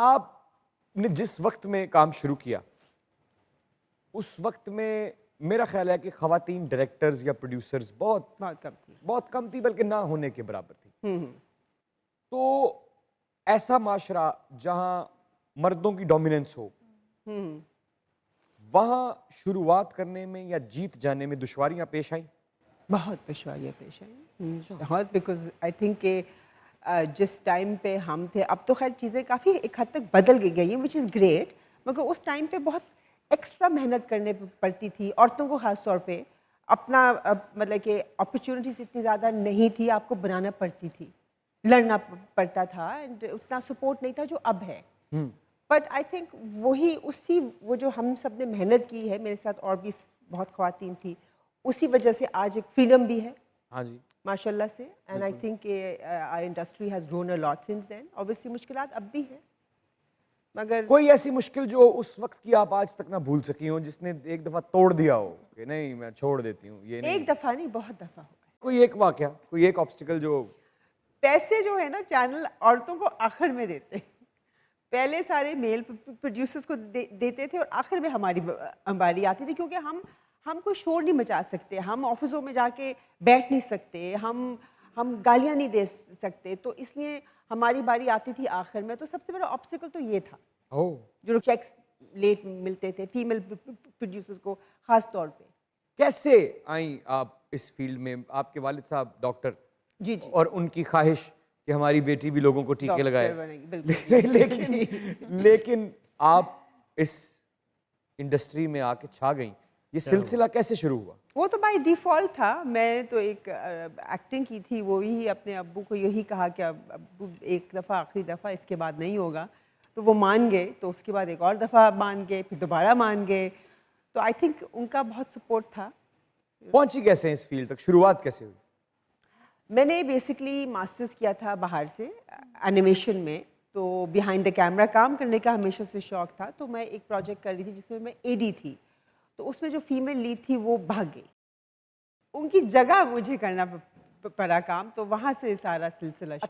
आपने जिस वक्त में काम शुरू किया उस वक्त में मेरा ख्याल है कि ख़वातीन डायरेक्टर्स या प्रोड्यूसर्स बहुत कम थी, बल्कि ना होने के बराबर थी। तो ऐसा माशरा जहां मर्दों की डोमिनेंस हो, वहां शुरुआत करने में या जीत जाने में दुश्वारियां पेश आई? बहुत दुश्वारियाँ पेश आई बहुत, बिकॉज आई थिंक कि जिस टाइम पे हम थे, अब तो खैर चीज़ें काफ़ी एक हद तक बदल गई हैं, विच इज़ ग्रेट, मगर उस टाइम पे बहुत एक्स्ट्रा मेहनत करने पड़ती थी औरतों को, ख़ास तौर पे अपना मतलब कि अपॉर्चुनिटीज़ इतनी ज़्यादा नहीं थी, आपको बनाना पड़ती थी, लड़ना पड़ता था, एंड उतना सपोर्ट नहीं था जो अब है। बट आई थिंक वही उसी वो जो हम सब ने मेहनत की है, मेरे साथ और भी बहुत ख़वातीन थी, उसी वजह से आज एक फ्रीडम भी है। हाँ जी, माशाल्लाह से, and I think our industry has grown a lot since then. Obviously मुश्किलात अब भी हैं, मगर कोई ऐसी मुश्किल जो उस वक्त की आप आज तक ना भूल सकी हो, जिसने एक दफा तोड़ दिया हो कि नहीं मैं छोड़ देती हूँ, ये नहीं? एक दफ़ा नहीं, बहुत दफ़ा हुआ है। कोई एक वाकया, कोई एक ऑब्स्टिकल जो पैसे जो है ना, चैनल औरतों को आखिर में देते हैं। पहले सारे मेल प्रोड्यूसर्स को देते थे और आखिर में हमारी बारी आती थी, क्योंकि हम कोई शोर नहीं मचा सकते, हम ऑफिसों में जाके बैठ नहीं सकते, हम गालियाँ नहीं दे सकते, तो इसलिए हमारी बारी आती थी आखिर में। तो सबसे बड़ा ऑब्स्टिकल तो ये था, ओह, जो चेक्स लेट मिलते थे फीमेल प्रोड्यूसर्स को ख़ास तौर पे। कैसे आई आप इस फील्ड में? आपके वालिद साहब डॉक्टर, जी जी, और उनकी ख्वाहिश कि हमारी बेटी भी लोगों को टीके लगाए। डॉक्टर बनेगी, बिल्कुल। लेकिन आप इस इंडस्ट्री में आके छा गई, ये सिलसिला कैसे शुरू हुआ? वो तो बाय डिफ़ॉल्ट था। मैं तो एक एक्टिंग की थी, वो ही अपने अब्बू को यही कहा कि अब अब्बू एक दफ़ा, आखिरी दफ़ा, इसके बाद नहीं होगा। तो वो मान गए, तो उसके बाद एक और दफ़ा मान गए, फिर दोबारा मान गए। तो आई थिंक उनका बहुत सपोर्ट था। पहुंची कैसे इस फील्ड तक? शुरुआत कैसे हुई? मैंने बेसिकली मास्टर्स किया था बाहर से एनिमेशन में, तो बिहाइंड द कैमरा काम करने का हमेशा से शौक़ था। तो मैं एक प्रोजेक्ट कर रही थी जिसमें मैं एडी थी, तो उसमें जो फीमेल लीड थी वो भाग गई, उनकी जगह मुझे करना पड़ा काम, तो वहाँ से सारा सिलसिला शुरू।